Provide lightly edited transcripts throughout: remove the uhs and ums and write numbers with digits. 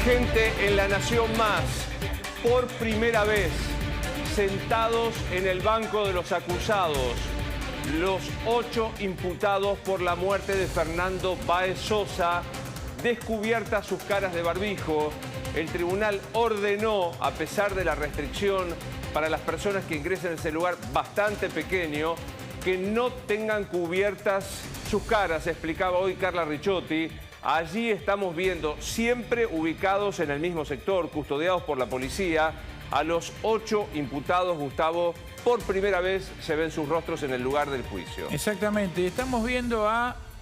Gente en La Nación Más, por primera vez, sentados en el banco de los acusados, los 8 imputados por la muerte de Fernando Báez Sosa, descubiertas sus caras de barbijo. El tribunal ordenó, a pesar de la restricción para las personas que ingresen a ese lugar bastante pequeño, que no tengan cubiertas sus caras, explicaba hoy Carla Ricciotti. Allí estamos viendo, siempre ubicados en el mismo sector, custodiados por la policía, a los 8 imputados, Gustavo. Por primera vez se ven sus rostros en el lugar del juicio. Exactamente, estamos viendo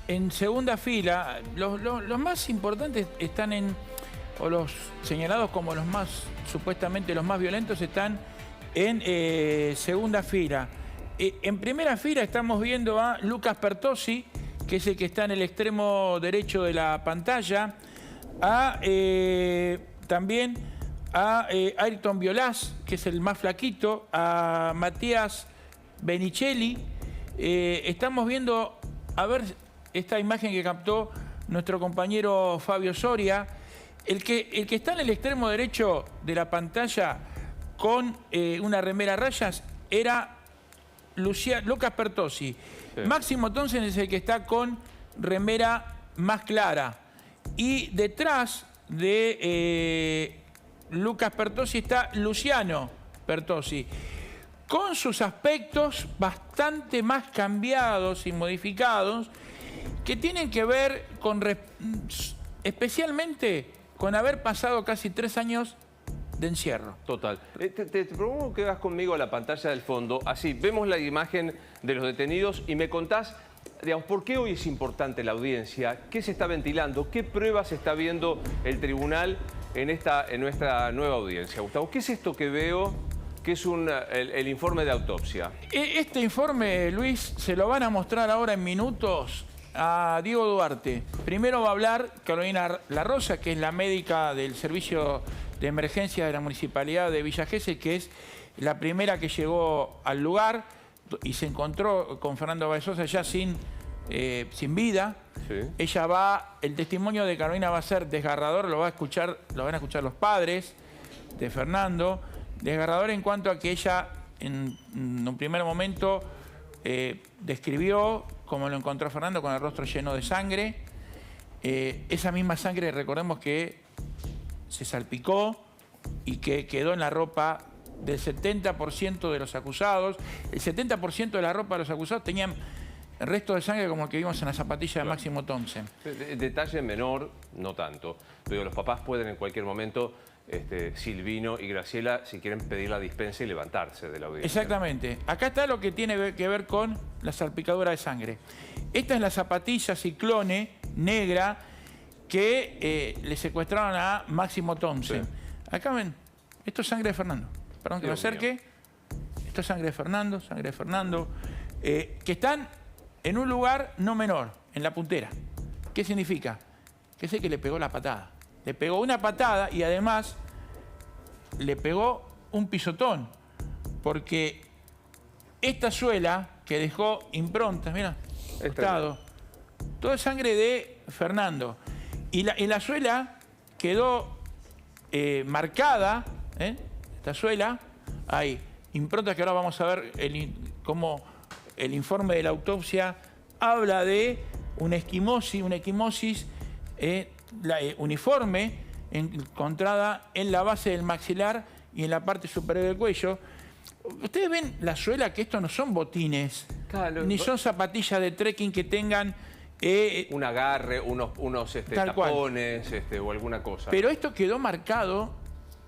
en segunda fila, los más importantes están o los señalados como los más, supuestamente los más violentos, están en segunda fila. En primera fila estamos viendo a Lucas Pertossi, que es el que está en el extremo derecho de la pantalla, también a Ayrton Violás, que es el más flaquito, a Matías Benicelli. Estamos viendo, a ver, esta imagen que captó nuestro compañero Fabio Soria. El que está en el extremo derecho de la pantalla con una remera a rayas era Lucas Pertossi. Sí. Máximo Thompson es el que está con remera más clara. Y detrás de Lucas Pertossi está Luciano Pertossi, con sus aspectos bastante más cambiados y modificados, que tienen que ver con especialmente con haber pasado casi 3 años de encierro. Total. Te propongo que hagas conmigo a la pantalla del fondo. Así vemos la imagen de los detenidos y me contás, digamos, por qué hoy es importante la audiencia, qué se está ventilando, qué pruebas está viendo el tribunal en nuestra nueva audiencia. Gustavo, ¿qué es esto que veo? Que es el informe de autopsia. Este informe, Luis, se lo van a mostrar ahora en minutos a Diego Duarte. Primero va a hablar Carolina La Rosa, que es la médica del servicio de emergencia de la Municipalidad de Villa Gesell, que es la primera que llegó al lugar y se encontró con Fernando Báez Sosa ya sin vida. Sí. El testimonio de Carolina va a ser desgarrador, lo van a escuchar los padres de Fernando. Desgarrador en cuanto a que ella en un primer momento describió cómo lo encontró Fernando con el rostro lleno de sangre. Esa misma sangre, recordemos que se salpicó y que quedó en la ropa del 70% de los acusados. El 70% de la ropa de los acusados tenían restos de sangre como el que vimos en la zapatilla de Máximo Thompson. Detalle menor, no tanto. Pero los papás pueden en cualquier momento, Silvino y Graciela, si quieren pedir la dispensa y levantarse de la audiencia. Exactamente. Acá está lo que tiene que ver con la salpicadura de sangre. Esta es la zapatilla Ciclone negra que le secuestraron a Máximo Thompson. Sí. Acá ven, esto es sangre de Fernando. Perdón que me acerque. Esto es sangre de Fernando. Que están en un lugar no menor, en la puntera. ¿Qué significa? Que es el que le pegó la patada. Le pegó una patada y además le pegó un pisotón. Porque esta suela que dejó improntas, mira, costado, todo es sangre de Fernando. Y la suela quedó marcada, esta suela, hay improntas que ahora vamos a ver cómo el informe de la autopsia habla de una equimosis uniforme encontrada en la base del maxilar y en la parte superior del cuello. Ustedes ven la suela, que estos no son botines, claro, ni son zapatillas de trekking que tengan un agarre, unos tapones o alguna cosa. Pero esto quedó marcado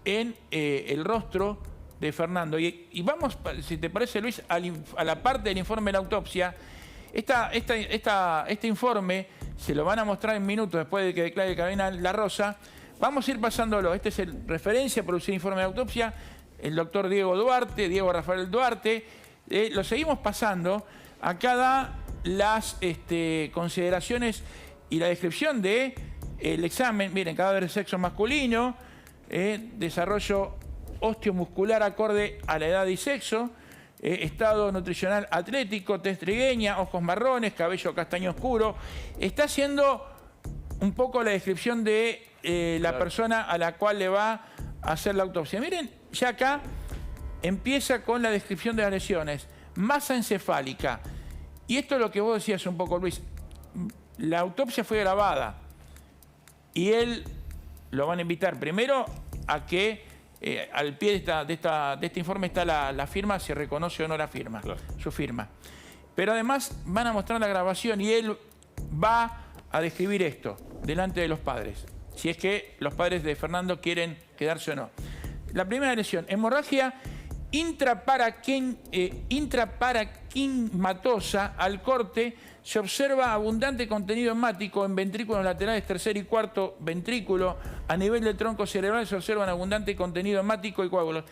en el rostro de Fernando. Y vamos, si te parece, Luis, a la parte del informe de la autopsia. Este informe se lo van a mostrar en minutos después de que declare Carolina La Rosa. Vamos a ir pasándolo. Este es el referencia para el informe de autopsia. El doctor Diego Rafael Duarte. Lo seguimos pasando. Acá da las consideraciones y la descripción del examen. Miren, cadáver de sexo masculino, desarrollo osteomuscular acorde a la edad y sexo, estado nutricional atlético, tez trigueña, ojos marrones, cabello castaño oscuro. Está haciendo un poco la descripción de la persona a la cual le va a hacer la autopsia. Miren, ya acá empieza con la descripción de las lesiones. Masa encefálica. Y esto es lo que vos decías un poco, Luis. La autopsia fue grabada y él lo van a invitar primero a que al pie de este informe está la firma, si reconoce o no la firma, claro, su firma. Pero además van a mostrar la grabación y él va a describir esto delante de los padres, si es que los padres de Fernando quieren quedarse o no. La primera lesión, hemorragia intraparaquimatosa al corte. Se observa abundante contenido hemático en ventrículos laterales tercer y cuarto ventrículo. A nivel del tronco cerebral se observan abundante contenido hemático y coágulos.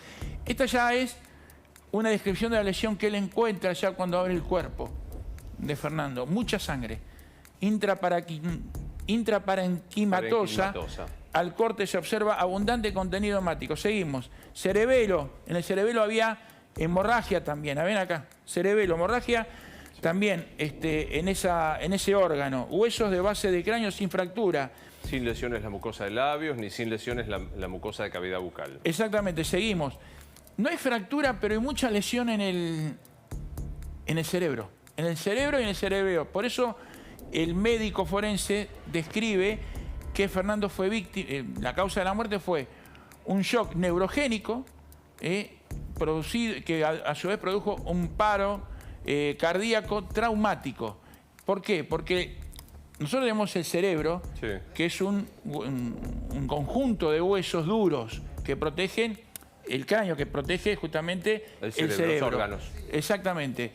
Esta ya es una descripción de la lesión que él encuentra ya cuando abre el cuerpo de Fernando. Mucha sangre. Intraparenquimatosa. Al corte se observa abundante contenido hemático. Seguimos. Cerebelo. En el cerebelo había hemorragia también. ¿Ven acá? Cerebelo, hemorragia. Sí. También en ese órgano. Huesos de base de cráneo sin fractura. Sin lesiones la mucosa de labios, ni sin lesiones la mucosa de cavidad bucal. Exactamente, seguimos. No hay fractura, pero hay mucha lesión en el cerebro. En el cerebro y en el cerebelo. Por eso el médico forense describe que Fernando fue víctima, la causa de la muerte fue un shock neurogénico, producido, que a su vez produjo un paro cardíaco traumático. ¿Por qué? Porque nosotros tenemos el cerebro, sí, que es un conjunto de huesos duros que protegen el cráneo, que protege justamente el cerebro. Los órganos. Exactamente.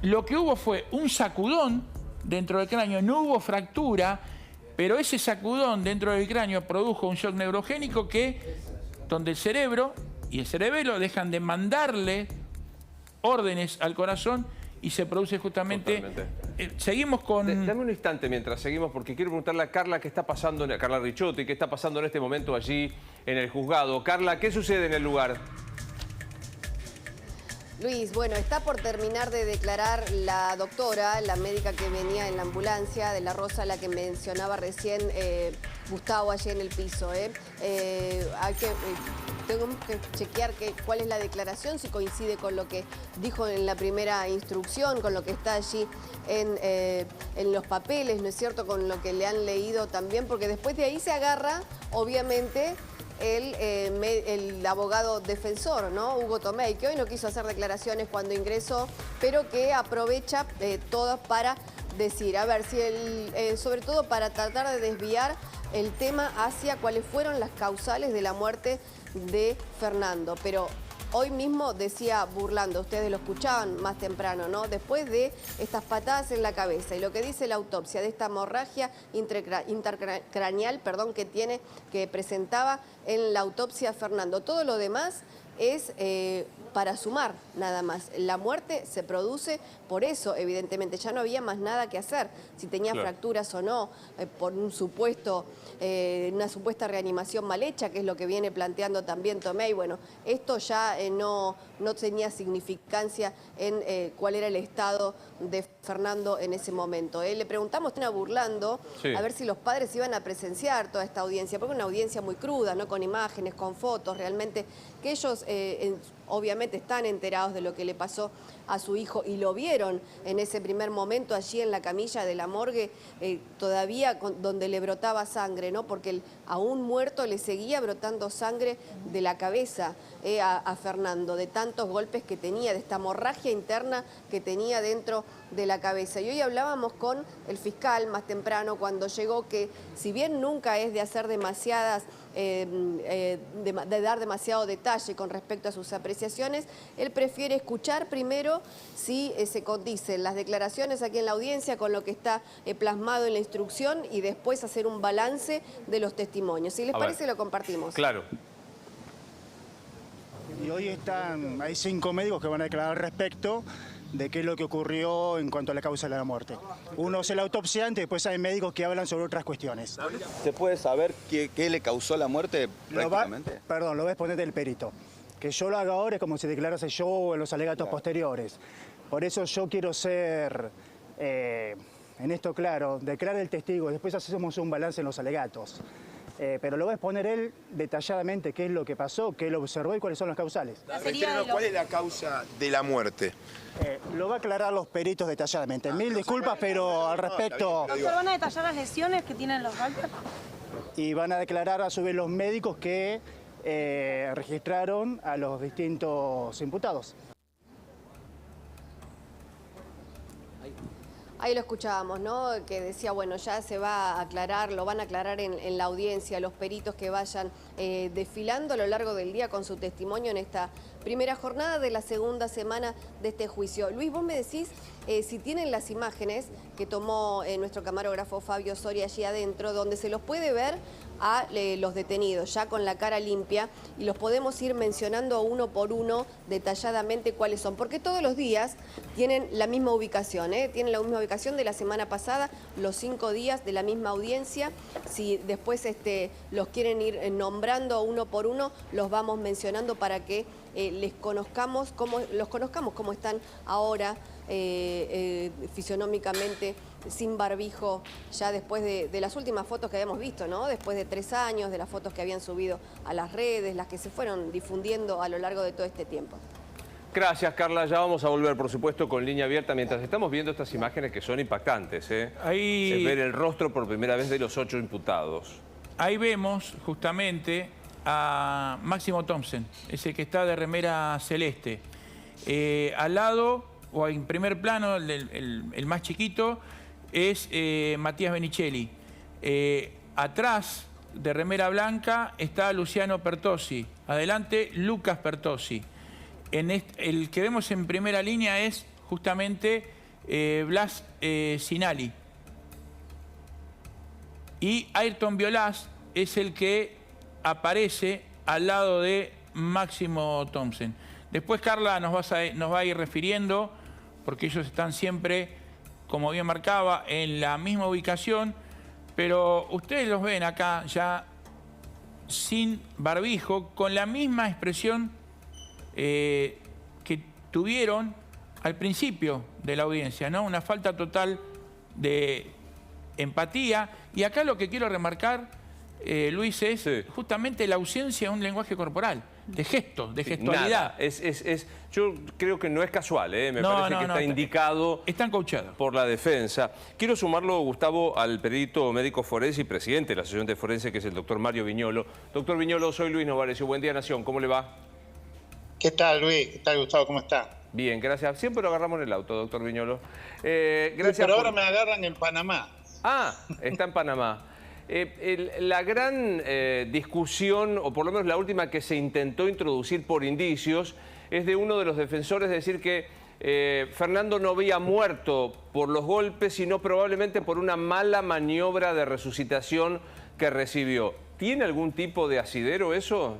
Lo que hubo fue un sacudón dentro del cráneo, no hubo fractura, pero ese sacudón dentro del cráneo produjo un shock neurogénico donde el cerebro y el cerebelo dejan de mandarle órdenes al corazón y se produce justamente... seguimos con... Dame un instante mientras seguimos, porque quiero preguntarle a Carla qué está pasando, a Carla Ricciotti, qué está pasando en este momento allí en el juzgado. Carla, ¿qué sucede en el lugar? Luis, bueno, está por terminar de declarar la doctora, la médica que venía en la ambulancia de La Rosa, la que mencionaba recién Gustavo allí en el piso. Tengo que chequear cuál es la declaración, si coincide con lo que dijo en la primera instrucción, con lo que está allí en los papeles, ¿no es cierto?, con lo que le han leído también, porque después de ahí se agarra, obviamente, el abogado defensor, ¿no?, Hugo Tomei, que hoy no quiso hacer declaraciones cuando ingresó, pero que aprovecha todas para decir, a ver, si sobre todo para tratar de desviar el tema hacia cuáles fueron las causales de la muerte de Fernando. Pero hoy mismo decía burlando, ustedes lo escuchaban más temprano, ¿no?, después de estas patadas en la cabeza y lo que dice la autopsia de esta hemorragia intracraneal, que presentaba en la autopsia Fernando. Todo lo demás es para sumar nada más. La muerte se produce por eso, evidentemente. Ya no había más nada que hacer. Si tenía fracturas o no, por una supuesta reanimación mal hecha, que es lo que viene planteando también Tomei. Bueno, esto ya no tenía significancia en cuál era el estado de Fernando en ese momento. Le preguntamos, están burlando, a ver si los padres iban a presenciar toda esta audiencia, porque es una audiencia muy cruda, ¿no?, con imágenes, con fotos, realmente, que ellos obviamente están enterados de lo que le pasó a su hijo y lo vieron en ese primer momento allí en la camilla de la morgue, todavía donde le brotaba sangre, ¿no?, porque aún muerto le seguía brotando sangre de la cabeza a Fernando, de tantos golpes que tenía, de esta hemorragia interna que tenía dentro de la cabeza. Y hoy hablábamos con el fiscal más temprano cuando llegó, que si bien nunca es de hacer demasiadas, de dar demasiado detalle con respecto a sus apreciaciones, él prefiere escuchar primero si se condicen las declaraciones aquí en la audiencia con lo que está plasmado en la instrucción y después hacer un balance de los testimonios. Si les parece, lo compartimos. Claro. Y hoy hay 5 médicos que van a declarar al respecto de qué es lo que ocurrió en cuanto a la causa de la muerte. Uno es el autopsiante y después hay médicos que hablan sobre otras cuestiones. ¿Se puede saber qué le causó la muerte prácticamente? Lo va a exponer el perito. Que yo lo haga ahora es como si declarase yo en los alegatos posteriores. Por eso yo quiero ser, en esto claro, declarar el testigo, después hacemos un balance en los alegatos. pero lo va a exponer él detalladamente qué es lo que pasó, qué lo observó y cuáles son las causales. ¿Cuál es la causa de la muerte? Lo va a aclarar los peritos detalladamente. Mil disculpas, pero al respecto... ¿Doctor, van a detallar las lesiones que tienen los golpes? Y van a declarar a su vez los médicos que registraron a los distintos imputados. Ahí lo escuchábamos, ¿no? Que decía, bueno, ya se va a aclarar, lo van a aclarar en la audiencia, los peritos que vayan desfilando a lo largo del día con su testimonio en esta primera jornada de la segunda semana de este juicio. Luis, vos me decís si tienen las imágenes que tomó nuestro camarógrafo Fabio Soria allí adentro, donde se los puede ver a los detenidos ya con la cara limpia y los podemos ir mencionando uno por uno detalladamente cuáles son, porque todos los días tienen la misma ubicación, tienen la misma ubicación de la semana pasada, los 5 días de la misma audiencia. Si después los quieren ir nombrando uno por uno, los vamos mencionando para que los conozcamos cómo están ahora fisionómicamente, sin barbijo, ya después de las últimas fotos que habíamos visto, ¿no? Después de 3 años, de las fotos que habían subido a las redes, las que se fueron difundiendo a lo largo de todo este tiempo. Gracias, Carla. Ya vamos a volver, por supuesto, con línea abierta. Mientras estamos viendo estas imágenes que son impactantes, Ahí... Se ve el rostro por primera vez de los 8 imputados. Ahí vemos justamente a Máximo Thompson, ese que está de remera celeste. Al lado, o en primer plano, el más chiquito, es Matías Benicelli. Atrás, de remera blanca, está Luciano Pertossi. Adelante, Lucas Pertossi. El que vemos en primera línea es justamente Blas Sinali. Y Ayrton Violás es el que aparece al lado de Máximo Thompson. Después Carla nos va a ir refiriendo, porque ellos están siempre, como bien marcaba, en la misma ubicación, pero ustedes los ven acá ya sin barbijo, con la misma expresión que tuvieron al principio de la audiencia, ¿no? Una falta total de empatía. Y acá lo que quiero remarcar, Luis, es justamente la ausencia de un lenguaje corporal, de gestos, de gestualidad. Nada. Yo creo que no es casual, me parece que está indicado. Están coachados por la defensa. Quiero sumarlo, Gustavo, al perito médico forense y presidente de la Asociación de Forense, que es el doctor Mario Viñolo. Doctor Viñolo, soy Luis Novarecio. Buen día, Nación. ¿Cómo le va? ¿Qué tal, Luis? ¿Qué tal, Gustavo? ¿Cómo está? Bien, gracias. Siempre lo agarramos en el auto, doctor Viñolo. Gracias. Pero ahora me agarran en Panamá. Ah, está en Panamá. La gran discusión, o por lo menos la última que se intentó introducir por indicios, es de uno de los defensores decir que Fernando no había muerto por los golpes, sino probablemente por una mala maniobra de resucitación que recibió. ¿Tiene algún tipo de asidero eso?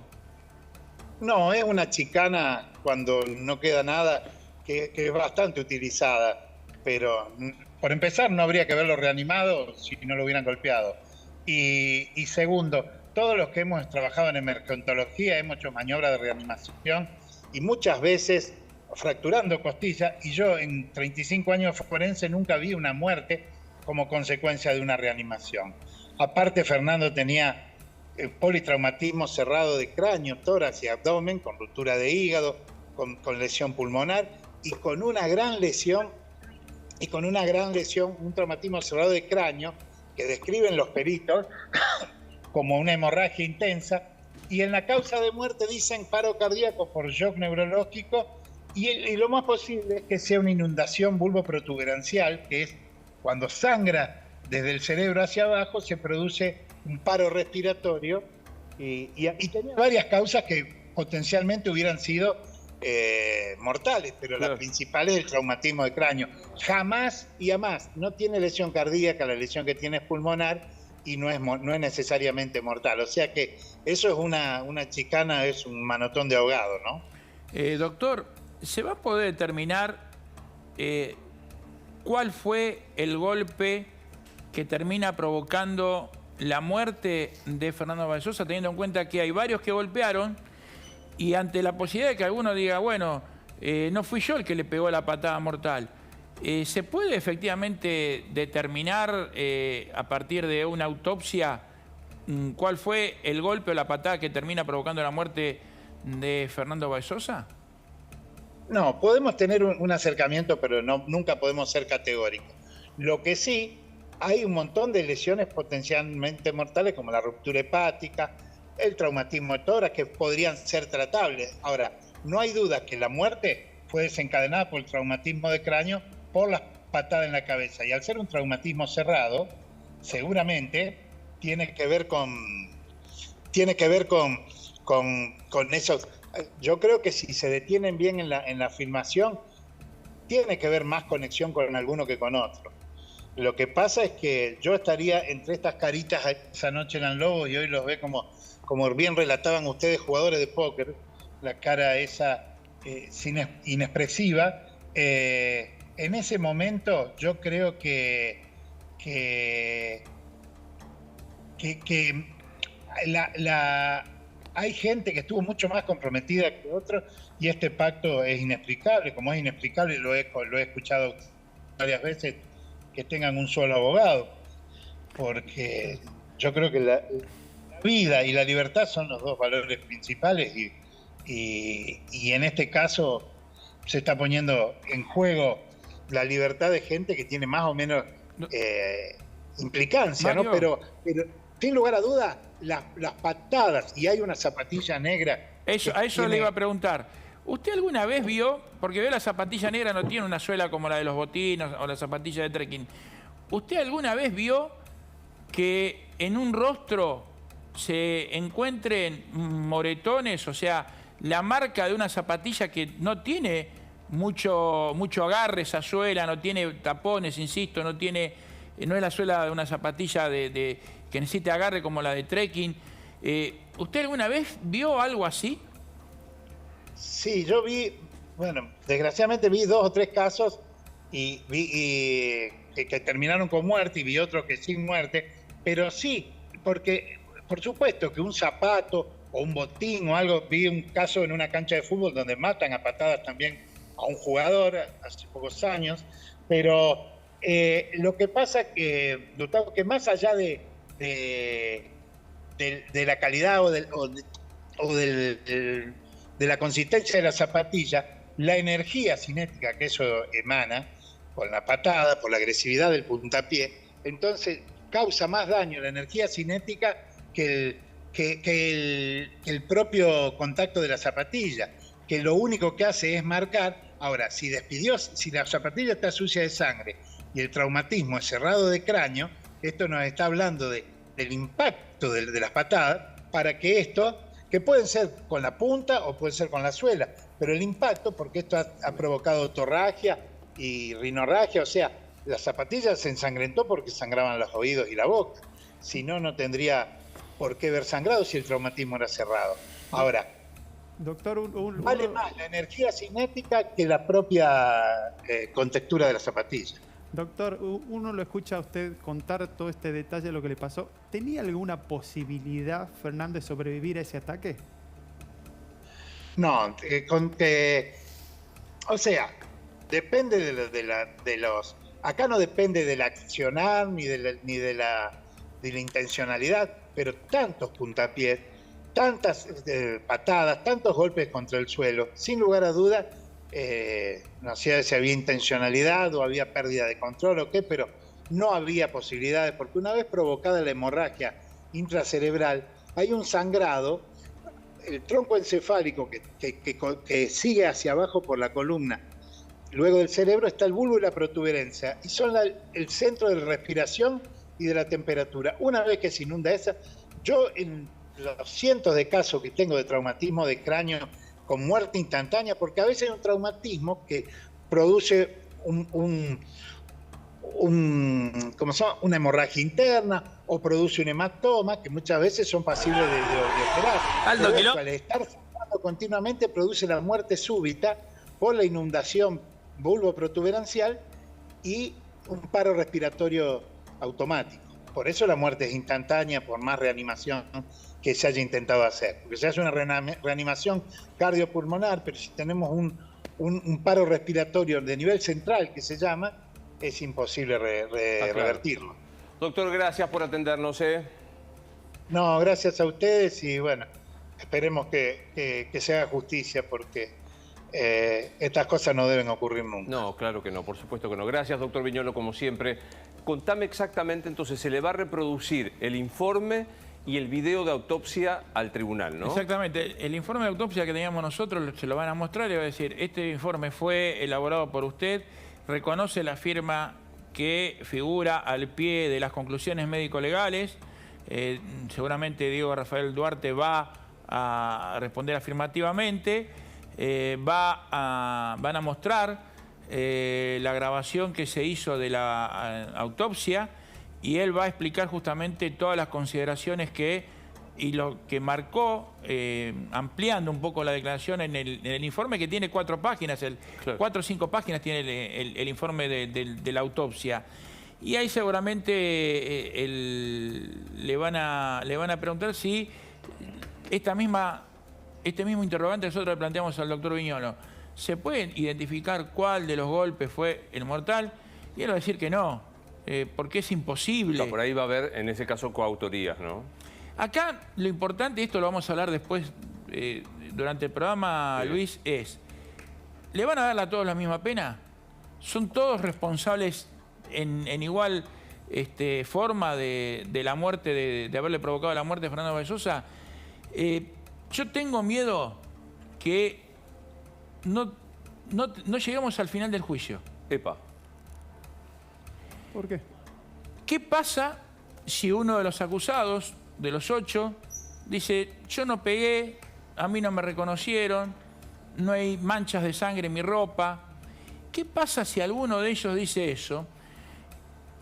No, es una chicana cuando no queda nada, que es bastante utilizada, pero por empezar no habría que haberlo reanimado si no lo hubieran golpeado. Y segundo, todos los que hemos trabajado en emergentología hemos hecho maniobras de reanimación y muchas veces fracturando costillas, y yo en 35 años forense nunca vi una muerte como consecuencia de una reanimación. Aparte, Fernando tenía politraumatismo cerrado de cráneo, tórax y abdomen, con ruptura de hígado, con lesión pulmonar y con una gran lesión, un traumatismo cerrado de cráneo que describen los peritos como una hemorragia intensa, y en la causa de muerte dicen paro cardíaco por shock neurológico, y lo más posible es que sea una inundación bulboprotuberancial, que es cuando sangra desde el cerebro hacia abajo, se produce un paro respiratorio, y tenía varias causas que potencialmente hubieran sido mortales, pero claro, la principal es el traumatismo de cráneo. Jamás y jamás no tiene lesión cardíaca, la lesión que tiene es pulmonar y no es necesariamente mortal. O sea que eso es una chicana, es un manotón de ahogado, ¿no? Doctor, ¿se va a poder determinar cuál fue el golpe que termina provocando la muerte de Fernando Vallesosa, teniendo en cuenta que hay varios que golpearon? Y ante la posibilidad de que alguno diga, bueno, no fui yo el que le pegó la patada mortal, ¿se puede efectivamente determinar a partir de una autopsia cuál fue el golpe o la patada que termina provocando la muerte de Fernando Baezosa? No, podemos tener un acercamiento, pero nunca podemos ser categóricos. Lo que sí, hay un montón de lesiones potencialmente mortales, como la ruptura hepática, el traumatismo de tórax, que podrían ser tratables. Ahora, no hay duda que la muerte fue desencadenada por el traumatismo de cráneo por las patadas en la cabeza. Y al ser un traumatismo cerrado, seguramente tiene que ver con esos. Yo creo que si se detienen bien en la filmación, tiene que haber más conexión con alguno que con otro. Lo que pasa es que yo estaría entre estas caritas, esa noche eran lobos y hoy los ve como bien relataban ustedes, jugadores de póker, la cara esa inexpresiva. En ese momento yo creo que hay gente que estuvo mucho más comprometida que otros y este pacto es inexplicable. Como es inexplicable, lo he escuchado varias veces, que tengan un solo abogado, porque yo creo que la vida y la libertad son los dos valores principales y en este caso se está poniendo en juego la libertad de gente que tiene más o menos implicancia, ¿no? Pero sin lugar a dudas, las patadas, y hay una zapatilla negra. A eso le iba a preguntar. ¿Usted alguna vez vio, porque veo la zapatilla negra no tiene una suela como la de los botines o la zapatilla de trekking, ¿usted alguna vez vio que en un rostro se encuentren moretones, o sea, la marca de una zapatilla que no tiene mucho agarre esa suela, no tiene tapones, insisto, no es la suela de una zapatilla que necesite agarre como la de trekking? ¿Usted alguna vez vio algo así? Sí, yo vi, bueno, desgraciadamente vi 2 o 3 casos y vi que terminaron con muerte y vi otros que sin muerte, pero sí, porque por supuesto que un zapato o un botín o algo, vi un caso en una cancha de fútbol donde matan a patadas también a un jugador hace pocos años, pero lo que pasa que, Gustavo, que más allá de la calidad de la consistencia de la zapatilla, la energía cinética que eso emana, por la patada, por la agresividad del puntapié, entonces causa más daño la energía cinética que el propio contacto de la zapatilla, que lo único que hace es marcar. Ahora, si la zapatilla está sucia de sangre y el traumatismo es cerrado de cráneo, esto nos está hablando del impacto de las patadas, para que esto, que pueden ser con la punta o puede ser con la suela, pero el impacto, porque esto ha provocado otorragia y rinorragia, o sea, la zapatilla se ensangrentó porque sangraban los oídos y la boca, si no, no tendría por qué haber sangrado si el traumatismo era cerrado. Ahora, doctor, vale más la energía cinética que la propia contextura de la zapatilla. Doctor, uno lo escucha a usted contar todo este detalle de lo que le pasó. ¿Tenía alguna posibilidad, Fernando, de sobrevivir a ese ataque? No, o sea, depende de los... Acá no depende del accionar ni de la intencionalidad, pero tantos puntapiés, tantas patadas, tantos golpes contra el suelo, sin lugar a dudas, no sé si había intencionalidad o había pérdida de control o qué, pero no había posibilidades, porque una vez provocada la hemorragia intracerebral, hay un sangrado, el tronco encefálico que sigue hacia abajo por la columna. Luego del cerebro está el bulbo y la protuberancia, y son el centro de la respiración y de la temperatura. Una vez que se inunda esa, yo en los cientos de casos que tengo de traumatismo de cráneo con muerte instantánea, porque a veces hay un traumatismo que produce ¿cómo se llama? Una hemorragia interna o produce un hematoma, que muchas veces son pasibles de operar. Al estar sangrando continuamente produce la muerte súbita por la inundación bulboprotuberancial y un paro respiratorio automático. Por eso la muerte es instantánea, por más reanimación que se haya intentado hacer. Porque se hace una reanimación cardiopulmonar, pero si tenemos un paro respiratorio de nivel central, que se llama, es imposible revertirlo. Doctor, gracias por atendernos. No, gracias a ustedes y bueno, esperemos que se haga justicia porque estas cosas no deben ocurrir nunca. No, claro que no, por supuesto que no. Gracias, doctor Viñolo, como siempre. Contame exactamente, entonces, se le va a reproducir el informe y el video de autopsia al tribunal, ¿no? Exactamente. El informe de autopsia que teníamos nosotros se lo van a mostrar y va a decir, este informe fue elaborado por usted, reconoce la firma que figura al pie de las conclusiones médico-legales. Seguramente Diego Rafael Duarte va a responder afirmativamente. Van a mostrar la grabación que se hizo de la autopsia y él va a explicar justamente todas las consideraciones y lo que marcó, ampliando un poco la declaración en el informe que tiene 4 páginas, Claro. 4 o 5 páginas tiene el informe de la autopsia. Y ahí seguramente le van a preguntar si este mismo interrogante nosotros le planteamos al doctor Viñolo. ¿Se puede identificar cuál de los golpes fue el mortal? Y él va a decir que no, porque es imposible. No, por ahí va a haber, en ese caso, coautorías, ¿no? Acá lo importante, esto lo vamos a hablar después durante el programa, Sí. Luis, es, ¿le van a dar a todos la misma pena? ¿Son todos responsables en igual forma de la muerte, de haberle provocado la muerte a Fernando Vargas Llosa? Yo tengo miedo que no lleguemos al final del juicio. Epa. ¿Por qué? ¿Qué pasa si uno de los acusados, de los 8, dice, yo no pegué, a mí no me reconocieron, no hay manchas de sangre en mi ropa? ¿Qué pasa si alguno de ellos dice eso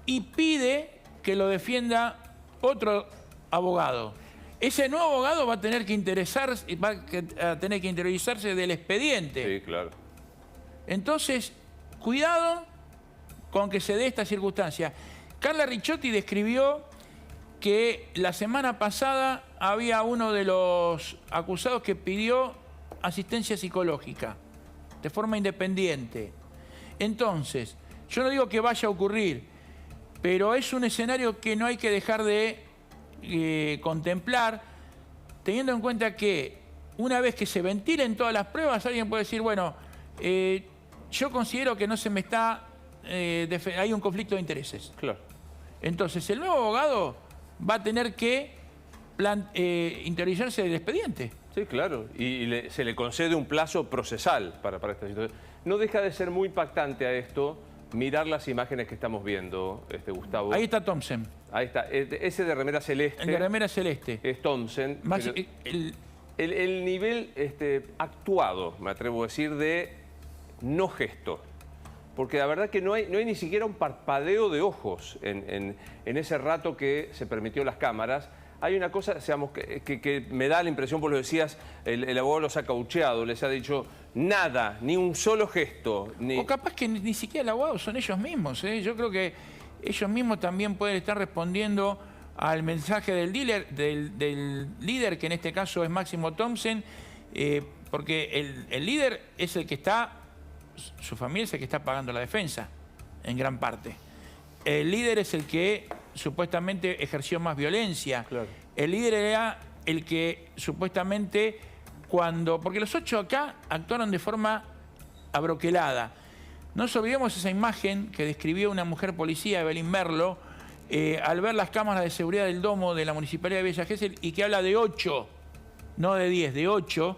y pide que lo defienda otro abogado? Ese nuevo abogado va a tener que interiorizarse del expediente. Sí, claro. Entonces, cuidado con que se dé esta circunstancia. Carla Ricciotti describió que la semana pasada había uno de los acusados que pidió asistencia psicológica de forma independiente. Entonces, yo no digo que vaya a ocurrir, pero es un escenario que no hay que dejar de contemplar, teniendo en cuenta que una vez que se ventilen todas las pruebas, alguien puede decir, bueno, yo considero que no se me está... hay un conflicto de intereses. Claro. Entonces, el nuevo abogado va a tener que interiorizarse del expediente. Sí, claro. Y se le concede un plazo procesal para esta situación. No deja de ser muy impactante a esto mirar las imágenes que estamos viendo, Gustavo. Ahí está Thompson. Ahí está. Ese de remera celeste. El de remera celeste. Es Thompson. Más, El nivel actuado, me atrevo a decir, de no gesto. Porque la verdad que no hay ni siquiera un parpadeo de ojos en ese rato que se permitió las cámaras. Hay una cosa, digamos, que me da la impresión, vos lo decías, el abogado los ha caucheado, les ha dicho nada, ni un solo gesto. O capaz que ni siquiera el abogado, son ellos mismos. Yo creo que ellos mismos también pueden estar respondiendo al mensaje del líder, que en este caso es Máximo Thompson, porque el líder es el que está, su familia es el que está pagando la defensa, en gran parte. El líder es el que supuestamente ejerció más violencia. Claro. El líder era el que supuestamente porque los 8 acá actuaron de forma abroquelada. No nos olvidemos esa imagen que describió una mujer policía, Evelyn Merlo, al ver las cámaras de seguridad del domo de la Municipalidad de Villa Gesell, y que habla de 8, no de 10, de 8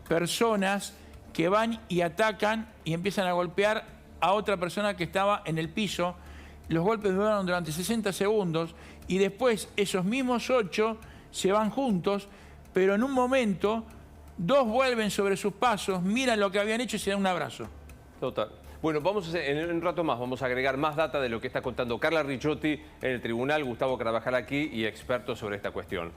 personas que van y atacan y empiezan a golpear a otra persona que estaba en el piso. Los golpes duraron durante 60 segundos y después esos mismos 8 se van juntos, pero en un momento 2 vuelven sobre sus pasos, miran lo que habían hecho y se dan un abrazo. Total. Bueno, en un rato más vamos a agregar más data de lo que está contando Carla Ricciotti en el tribunal, Gustavo Carvajal aquí y expertos sobre esta cuestión.